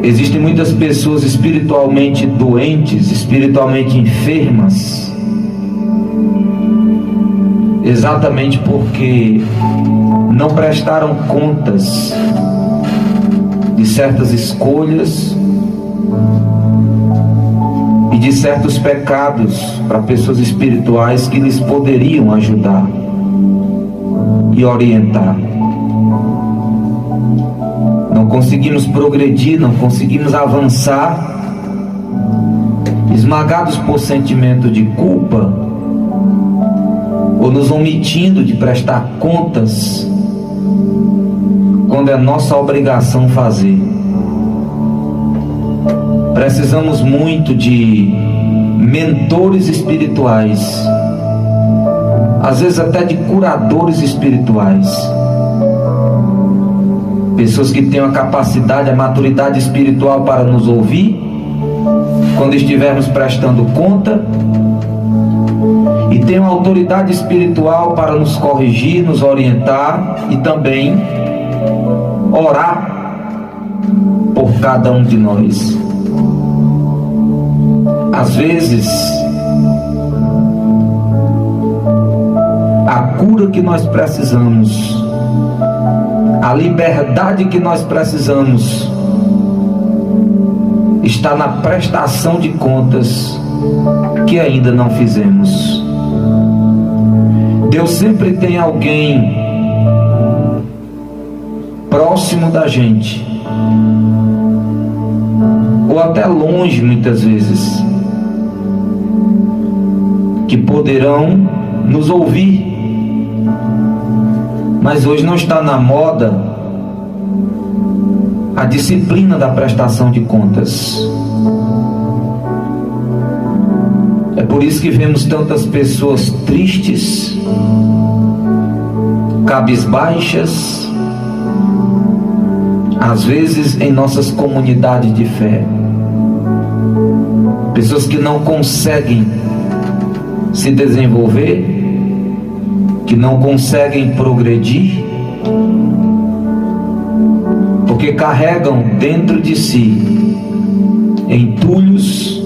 Existem muitas pessoas espiritualmente doentes, espiritualmente enfermas, exatamente porque não prestaram contas de certas escolhas e de certos pecados para pessoas espirituais que lhes poderiam ajudar e orientar. Não conseguimos progredir, não conseguimos avançar, esmagados por sentimento de culpa, ou nos omitindo de prestar contas, quando é nossa obrigação fazer. Precisamos muito de mentores espirituais, às vezes até de curadores espirituais, pessoas que tenham a capacidade, a maturidade espiritual para nos ouvir quando estivermos prestando conta, e tenham autoridade espiritual para nos corrigir, nos orientar e também orar por cada um de nós. Às vezes, a cura que nós precisamos, a liberdade que nós precisamos, está na prestação de contas que ainda não fizemos. Deus sempre tem alguém próximo da gente, ou até longe muitas vezes, que poderão nos ouvir. Mas hoje não está na moda a disciplina da prestação de contas. É por isso que vemos tantas pessoas tristes, cabisbaixas, às vezes em nossas comunidades de fé. Pessoas que não conseguem se desenvolver, que não conseguem progredir, porque carregam dentro de si entulhos,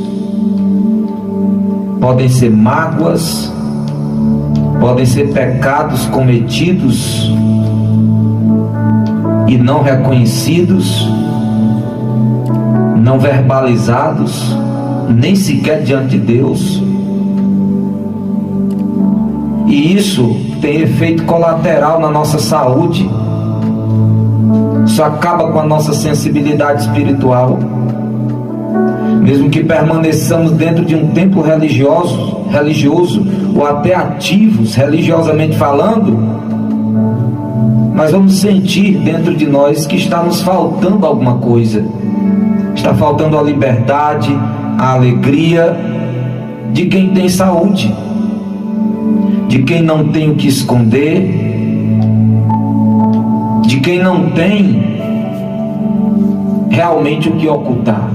podem ser mágoas, podem ser pecados cometidos e não reconhecidos, não verbalizados, nem sequer diante de Deus. E isso tem efeito colateral na nossa saúde. Isso acaba com a nossa sensibilidade espiritual. Mesmo que permaneçamos dentro de um templo religioso ou até ativos religiosamente falando, mas vamos sentir dentro de nós que está nos faltando alguma coisa. Está faltando a liberdade, a alegria de quem tem saúde, de quem não tem o que esconder, de quem não tem realmente o que ocultar.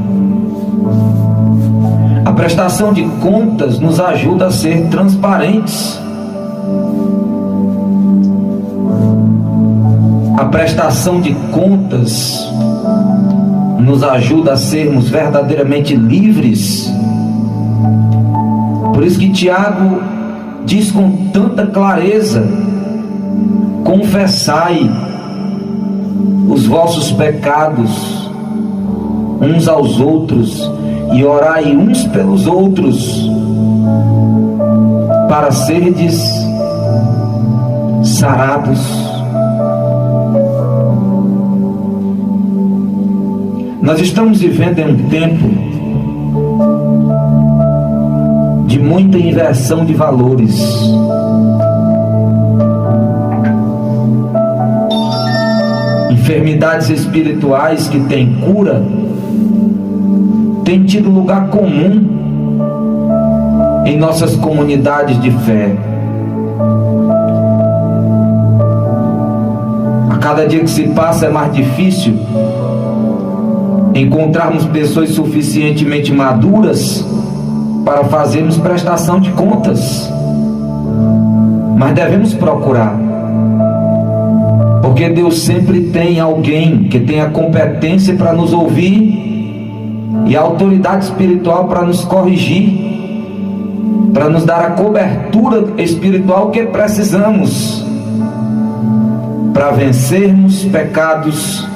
A prestação de contas nos ajuda a ser transparentes. A prestação de contas nos ajuda a sermos verdadeiramente livres. Por isso que Tiago diz com tanta clareza: confessai os vossos pecados uns aos outros e orai uns pelos outros, para serdes sarados. Nós estamos vivendo em um tempo de muita inversão de valores. Enfermidades espirituais que têm cura têm tido lugar comum em nossas comunidades de fé. A cada dia que se passa é mais difícil encontrarmos pessoas suficientemente maduras para fazermos prestação de contas, mas devemos procurar. Porque Deus sempre tem alguém que tem a competência para nos ouvir e a autoridade espiritual para nos corrigir, para nos dar a cobertura espiritual que precisamos para vencermos pecados,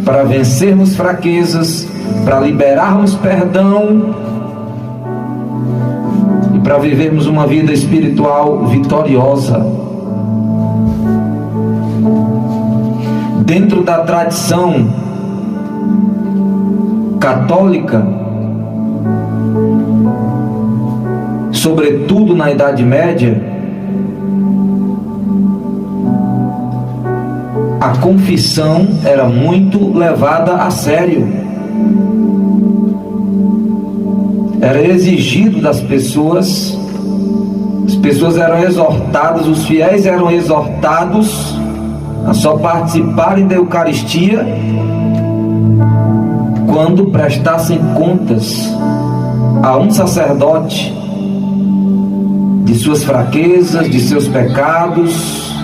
para vencermos fraquezas, para liberarmos perdão e para vivermos uma vida espiritual vitoriosa. Dentro da tradição católica, sobretudo na Idade Média, a confissão era muito levada a sério. Era exigido das pessoas, as pessoas eram exortadas, os fiéis eram exortados a só participarem da Eucaristia quando prestassem contas a um sacerdote de suas fraquezas, de seus pecados,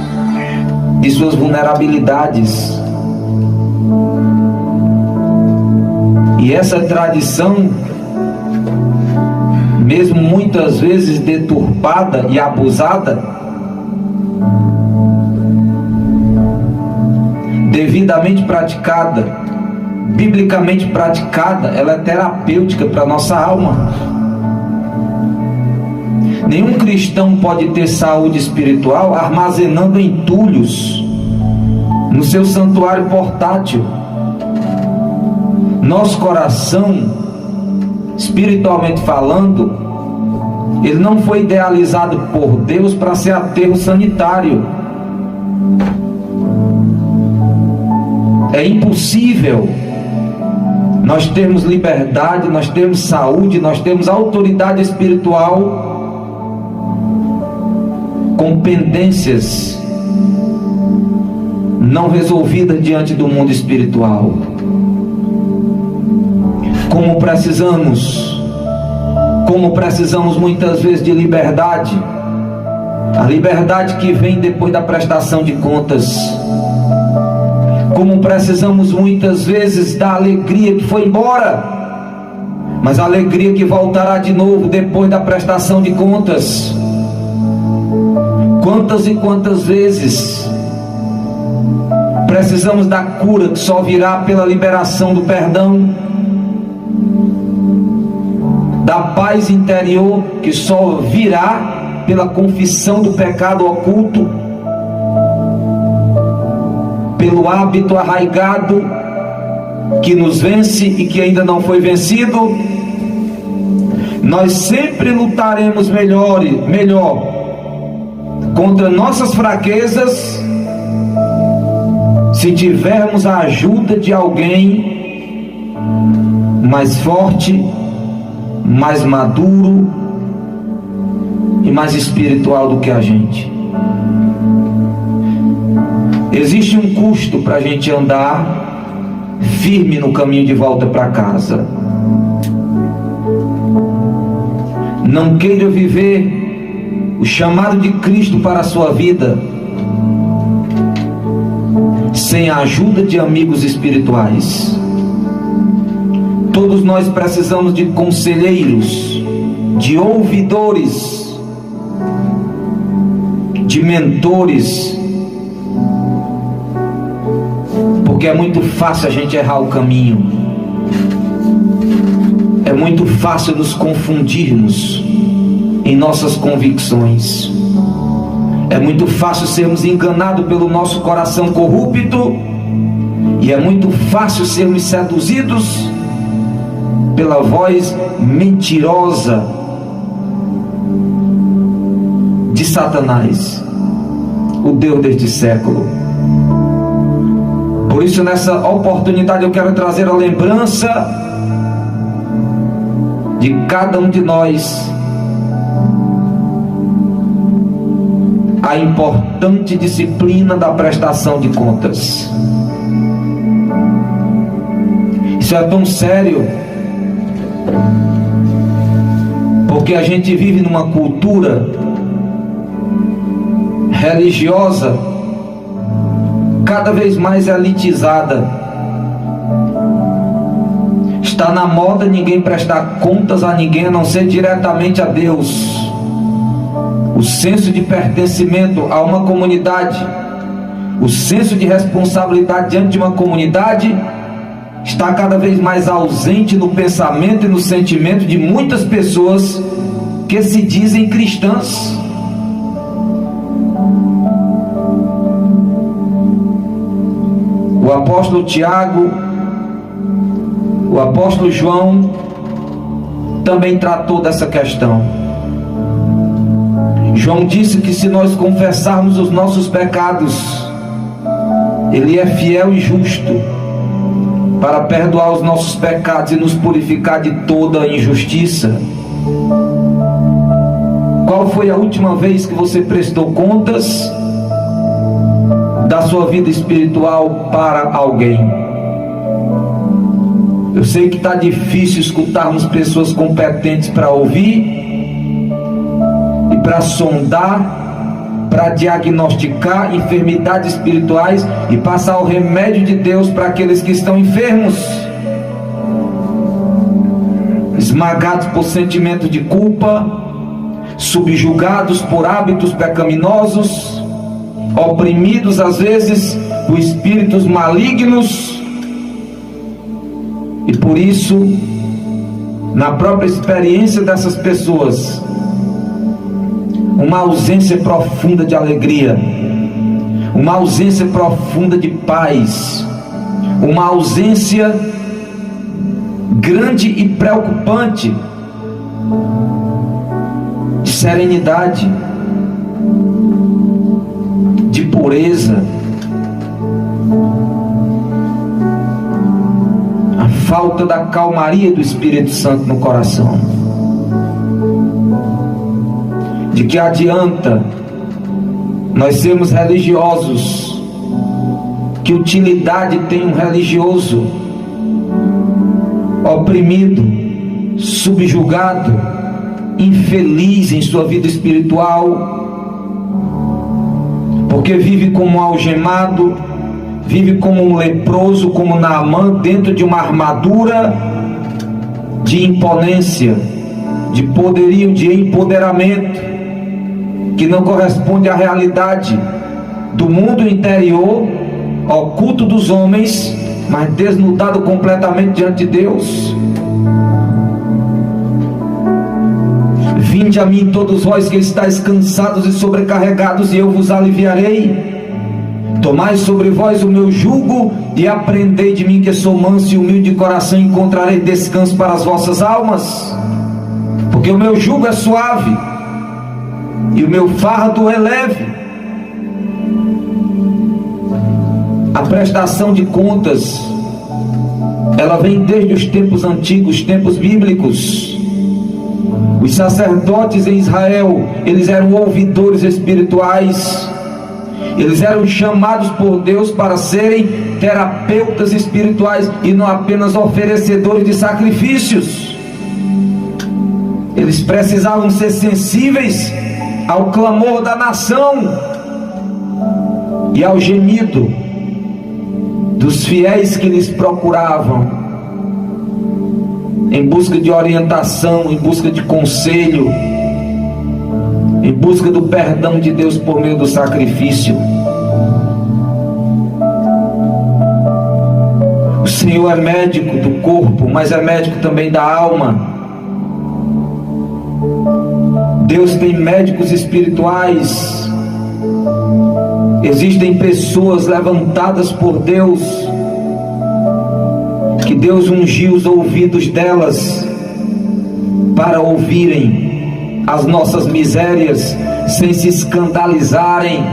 de suas vulnerabilidades. E essa tradição, mesmo muitas vezes deturpada e abusada, devidamente praticada, biblicamente praticada, ela é terapêutica para a nossa alma. Nenhum cristão pode ter saúde espiritual armazenando entulhos no seu santuário portátil. Nosso coração, espiritualmente falando, ele não foi idealizado por Deus para ser aterro sanitário. É impossível nós termos liberdade, nós termos saúde, nós termos autoridade espiritual com pendências não resolvidas diante do mundo espiritual. Como precisamos muitas vezes de liberdade, a liberdade que vem depois da prestação de contas. Como precisamos muitas vezes da alegria que foi embora, mas a alegria que voltará de novo depois da prestação de contas. Quantas e quantas vezes precisamos da cura que só virá pela liberação do perdão, da paz interior que só virá pela confissão do pecado oculto, pelo hábito arraigado que nos vence e que ainda não foi vencido. Nós sempre lutaremos melhor contra nossas fraquezas se tivermos a ajuda de alguém mais forte, mais maduro e mais espiritual do que a gente. Existe um custo para a gente andar firme no caminho de volta para casa. Não queira viver o chamado de Cristo para a sua vida sem a ajuda de amigos espirituais. Todos nós precisamos de conselheiros, de ouvidores, de mentores, porque é muito fácil a gente errar o caminho, é muito fácil nos confundirmos em nossas convicções, é muito fácil sermos enganados pelo nosso coração corrupto, e é muito fácil sermos seduzidos pela voz mentirosa de Satanás, o Deus deste século. Por isso, nessa oportunidade, eu quero trazer a lembrança de cada um de nós a importante disciplina da prestação de contas. Isso é tão sério, porque a gente vive numa cultura religiosa cada vez mais elitizada. Está na moda ninguém prestar contas a ninguém, a não ser diretamente a Deus. O senso de pertencimento a uma comunidade, o senso de responsabilidade diante de uma comunidade, está cada vez mais ausente no pensamento e no sentimento de muitas pessoas que se dizem cristãs. O apóstolo Tiago, o apóstolo João também tratou dessa questão. João disse que se nós confessarmos os nossos pecados, Ele é fiel e justo para perdoar os nossos pecados e nos purificar de toda injustiça. Qual foi a última vez que você prestou contas da sua vida espiritual para alguém? Eu sei que está difícil escutarmos pessoas competentes para ouvir e para sondar, para diagnosticar enfermidades espirituais e passar o remédio de Deus para aqueles que estão enfermos, esmagados por sentimento de culpa, subjugados por hábitos pecaminosos, oprimidos às vezes por espíritos malignos, e por isso, na própria experiência dessas pessoas, uma ausência profunda de alegria, uma ausência profunda de paz, uma ausência grande e preocupante de serenidade, de pureza, a falta da calmaria do Espírito Santo no coração. De que adianta nós sermos religiosos? Que utilidade tem um religioso oprimido, subjugado, infeliz em sua vida espiritual, porque vive como um algemado, vive como um leproso, como Naamã, dentro de uma armadura de imponência, de poderio, de empoderamento, que não corresponde à realidade do mundo interior, oculto dos homens, mas desnudado completamente diante de Deus. Vinde a mim todos vós que estáis cansados e sobrecarregados, e eu vos aliviarei. Tomai sobre vós o meu jugo e aprendei de mim, que sou manso e humilde de coração, e encontrarei descanso para as vossas almas, porque o meu jugo é suave e o meu fardo é leve. A prestação de contas, ela vem desde os tempos antigos, tempos bíblicos. Os sacerdotes em Israel, eles eram ouvidores espirituais, eles eram chamados por Deus para serem terapeutas espirituais e não apenas oferecedores de sacrifícios. Eles precisavam ser sensíveis ao clamor da nação e ao gemido dos fiéis que lhes procuravam, em busca de orientação, em busca de conselho, em busca do perdão de Deus por meio do sacrifício. O Senhor é médico do corpo, mas é médico também da alma. Deus tem médicos espirituais. Existem pessoas levantadas por Deus, que Deus ungiu os ouvidos delas para ouvirem as nossas misérias, sem se escandalizarem,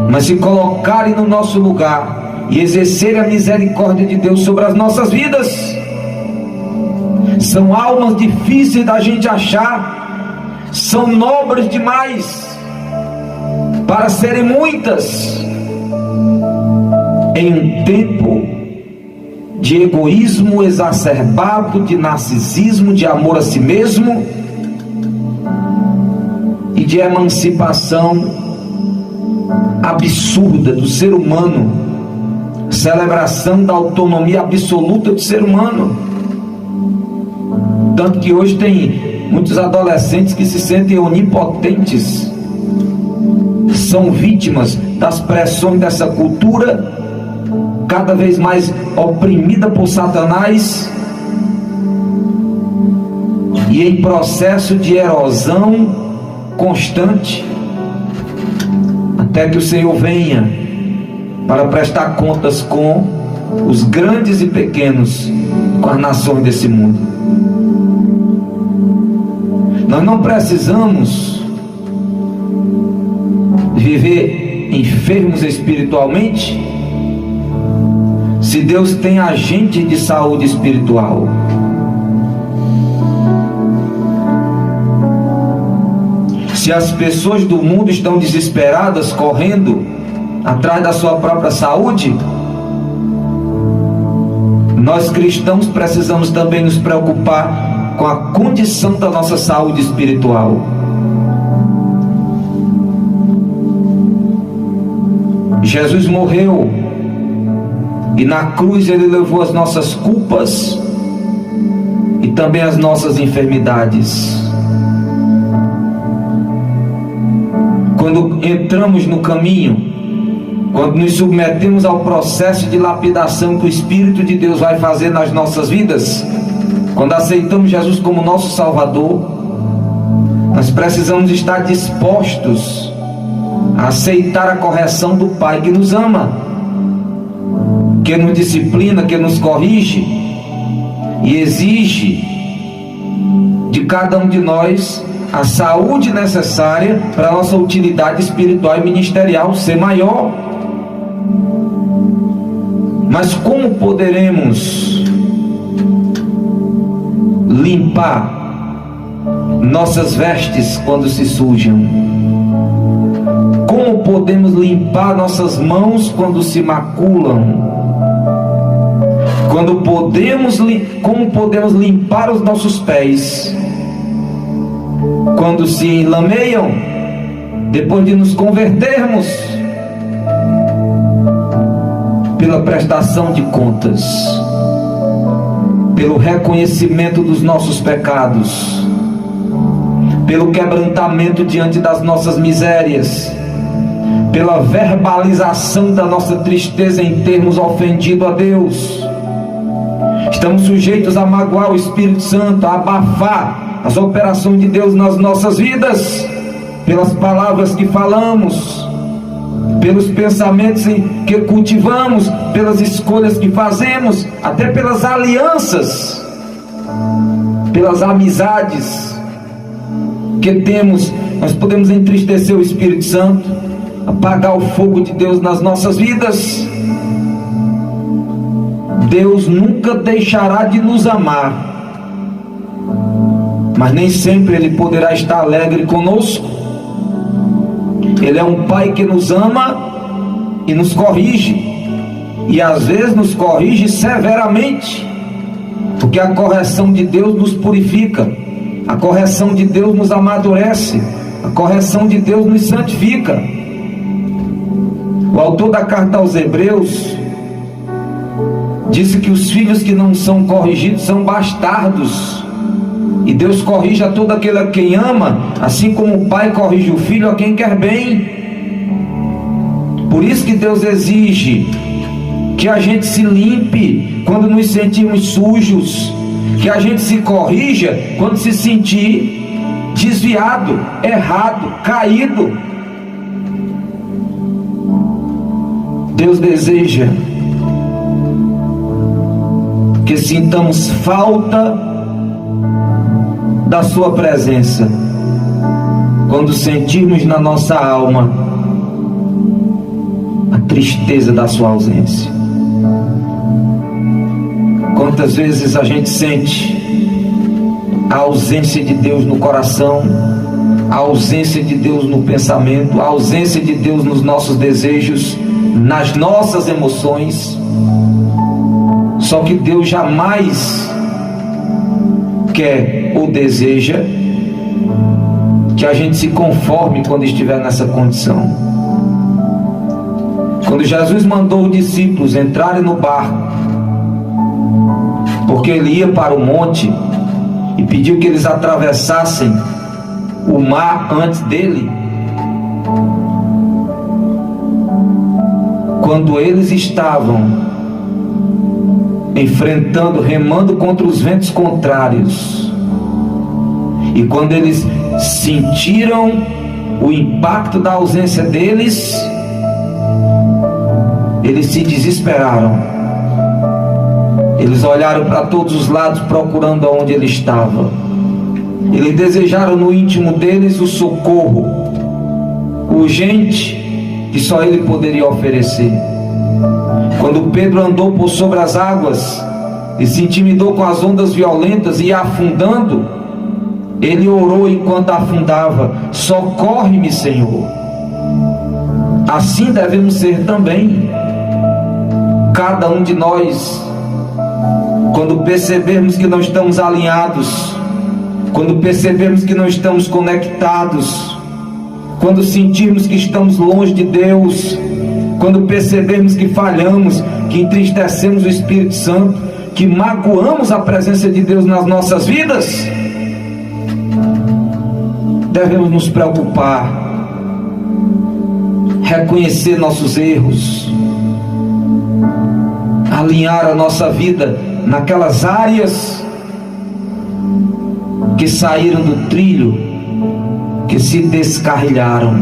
mas se colocarem no nosso lugar e exercerem a misericórdia de Deus sobre as nossas vidas. São almas difíceis da gente achar, são nobres demais para serem muitas. Em um tempo de egoísmo exacerbado, de narcisismo, de amor a si mesmo e de emancipação absurda do ser humano, celebração da autonomia absoluta do ser humano. Tanto que hoje tem muitos adolescentes que se sentem onipotentes, são vítimas das pressões dessa cultura cada vez mais oprimida por Satanás e em processo de erosão constante, até que o Senhor venha para prestar contas com os grandes e pequenos, com as nações desse mundo. Nós não precisamos viver enfermos espiritualmente, se Deus tem agente de saúde espiritual. Se as pessoas do mundo estão desesperadas, correndo atrás da sua própria saúde, nós cristãos precisamos também nos preocupar com a condição da nossa saúde espiritual. Jesus morreu e na cruz Ele levou as nossas culpas e também as nossas enfermidades. Quando entramos no caminho, quando nos submetemos ao processo de lapidação que o Espírito de Deus vai fazer nas nossas vidas, quando aceitamos Jesus como nosso Salvador, nós precisamos estar dispostos a aceitar a correção do Pai que nos ama, que nos disciplina, que nos corrige e exige de cada um de nós a saúde necessária para a nossa utilidade espiritual e ministerial ser maior. Mas como poderemos limpar nossas vestes quando se sujam? Como podemos limpar nossas mãos quando se maculam? Como podemos limpar os nossos pés quando se lameiam, depois de nos convertermos? Pela prestação de contas, pelo reconhecimento dos nossos pecados, pelo quebrantamento diante das nossas misérias, pela verbalização da nossa tristeza em termos ofendido a Deus. Estamos sujeitos a magoar o Espírito Santo, a abafar as operações de Deus nas nossas vidas, pelas palavras que falamos, pelos pensamentos que cultivamos, pelas escolhas que fazemos, até pelas alianças, pelas amizades que temos. Nós podemos entristecer o Espírito Santo, apagar o fogo de Deus nas nossas vidas. Deus nunca deixará de nos amar, mas nem sempre Ele poderá estar alegre conosco. Ele é um Pai que nos ama e nos corrige, e às vezes nos corrige severamente, porque a correção de Deus nos purifica, a correção de Deus nos amadurece, a correção de Deus nos santifica. O autor da carta aos Hebreus disse que os filhos que não são corrigidos são bastardos, e Deus corrige a todo aquele a quem ama, assim como o pai corrige o filho a quem quer bem. Por isso que Deus exige que a gente se limpe quando nos sentirmos sujos, que a gente se corrija quando se sentir desviado, errado, caído. Deus deseja que sintamos falta da sua presença quando sentirmos na nossa alma a tristeza da sua ausência. Quantas vezes a gente sente a ausência de Deus no coração, a ausência de Deus no pensamento, a ausência de Deus nos nossos desejos, nas nossas emoções. Só que Deus jamais quer ou deseja que a gente se conforme quando estiver nessa condição. Quando Jesus mandou os discípulos entrarem no barco, porque ele ia para o monte e pediu que eles atravessassem o mar antes dele, quando eles estavam enfrentando, remando contra os ventos contrários, e quando eles sentiram o impacto da ausência deles, eles se desesperaram. Eles olharam para todos os lados procurando aonde ele estava. Eles desejaram no íntimo deles o socorro urgente que só ele poderia oferecer. Quando Pedro andou por sobre as águas e se intimidou com as ondas violentas e ia afundando, ele orou enquanto afundava: socorre-me, Senhor. Assim devemos ser também. Cada um de nós, quando percebermos que não estamos alinhados, quando percebermos que não estamos conectados, quando sentirmos que estamos longe de Deus, quando percebermos que falhamos, que entristecemos o Espírito Santo, que magoamos a presença de Deus nas nossas vidas, devemos nos preocupar, reconhecer nossos erros, alinhar a nossa vida naquelas áreas que saíram do trilho, que se descarrilharam.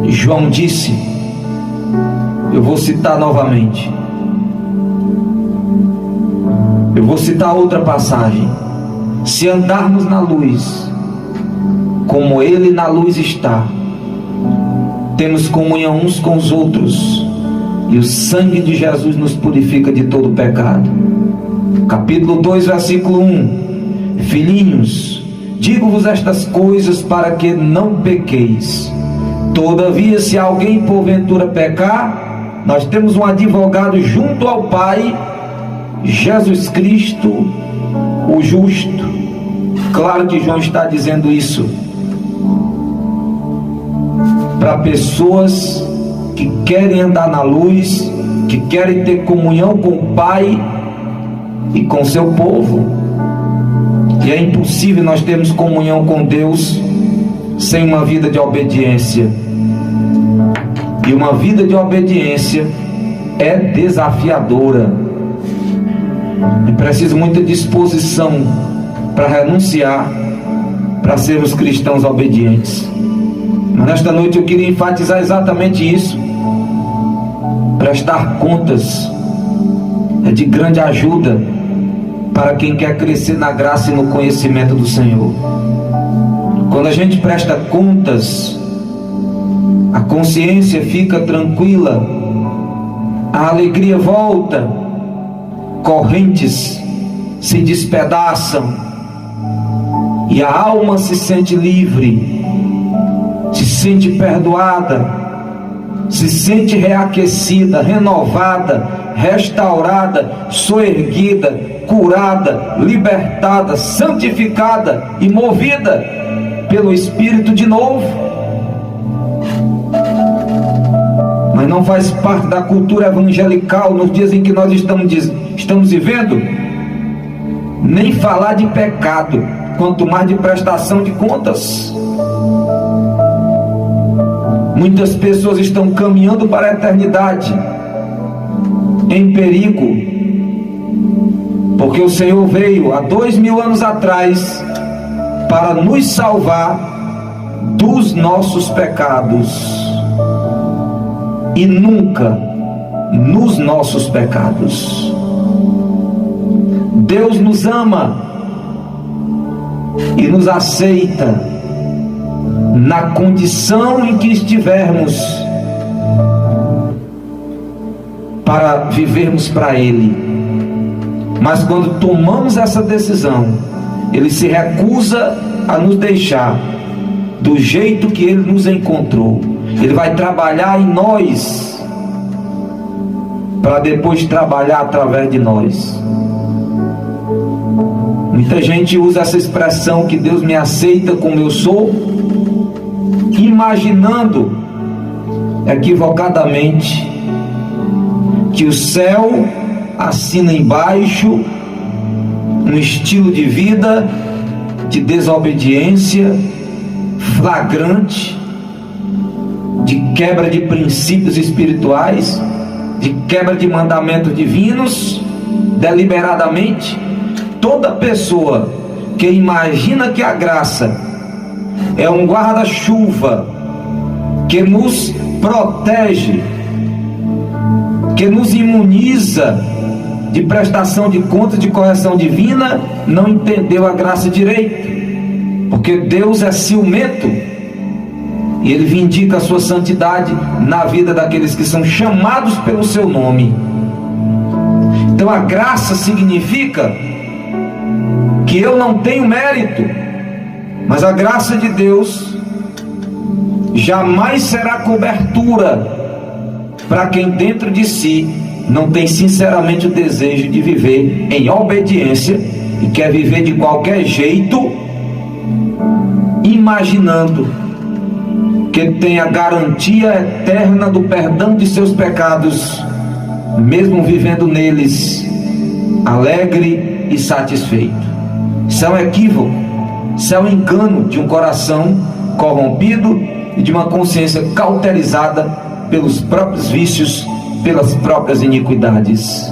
João disse, eu vou citar novamente, eu vou citar outra passagem: se andarmos na luz, como Ele na luz está, temos comunhão uns com os outros, e o sangue de Jesus nos purifica de todo pecado. Capítulo 2, versículo 1: Filhinhos, digo-vos estas coisas para que não pequeis. Todavia, se alguém porventura pecar, nós temos um advogado junto ao Pai, Jesus Cristo, o justo. Claro que João está dizendo isso para pessoas que querem andar na luz, que querem ter comunhão com o Pai e com seu povo. E é impossível nós termos comunhão com Deus sem uma vida de obediência. E uma vida de obediência é desafiadora. É preciso muita disposição para renunciar, para sermos cristãos obedientes. Mas nesta noite eu queria enfatizar exatamente isso. Prestar contas é de grande ajuda para quem quer crescer na graça e no conhecimento do Senhor. Quando a gente presta contas, a consciência fica tranquila, a alegria volta, correntes se despedaçam e a alma se sente livre, se sente perdoada, se sente reaquecida, renovada, restaurada, soerguida, curada, libertada, santificada e movida pelo Espírito de novo. Mas não faz parte da cultura evangelical nos dias em que nós estamos vivendo nem falar de pecado, quanto mais de prestação de contas. Muitas pessoas estão caminhando para a eternidade em perigo, porque o Senhor veio há 2000 anos atrás para nos salvar dos nossos pecados, e nunca nos nossos pecados. Deus nos ama e nos aceita na condição em que estivermos, para vivermos para Ele. Mas quando tomamos essa decisão, Ele se recusa a nos deixar do jeito que Ele nos encontrou. Ele vai trabalhar em nós para depois trabalhar através de nós. Muita gente usa essa expressão que Deus me aceita como eu sou, imaginando equivocadamente que o céu assina embaixo um estilo de vida de desobediência flagrante, de quebra de princípios espirituais, de quebra de mandamentos divinos, deliberadamente. Toda pessoa que imagina que a graça é um guarda-chuva que nos protege, que nos imuniza de prestação de contas, de correção divina, não entendeu a graça direito, porque Deus é ciumento e Ele vindica a sua santidade na vida daqueles que são chamados pelo seu nome. Então a graça significa que eu não tenho mérito, mas a graça de Deus jamais será cobertura para quem dentro de si não tem sinceramente o desejo de viver em obediência e quer viver de qualquer jeito, imaginando que tem a garantia eterna do perdão de seus pecados, mesmo vivendo neles alegre e satisfeito. Isso é um equívoco, isso é um engano de um coração corrompido e de uma consciência cauterizada pelos próprios vícios, pelas próprias iniquidades.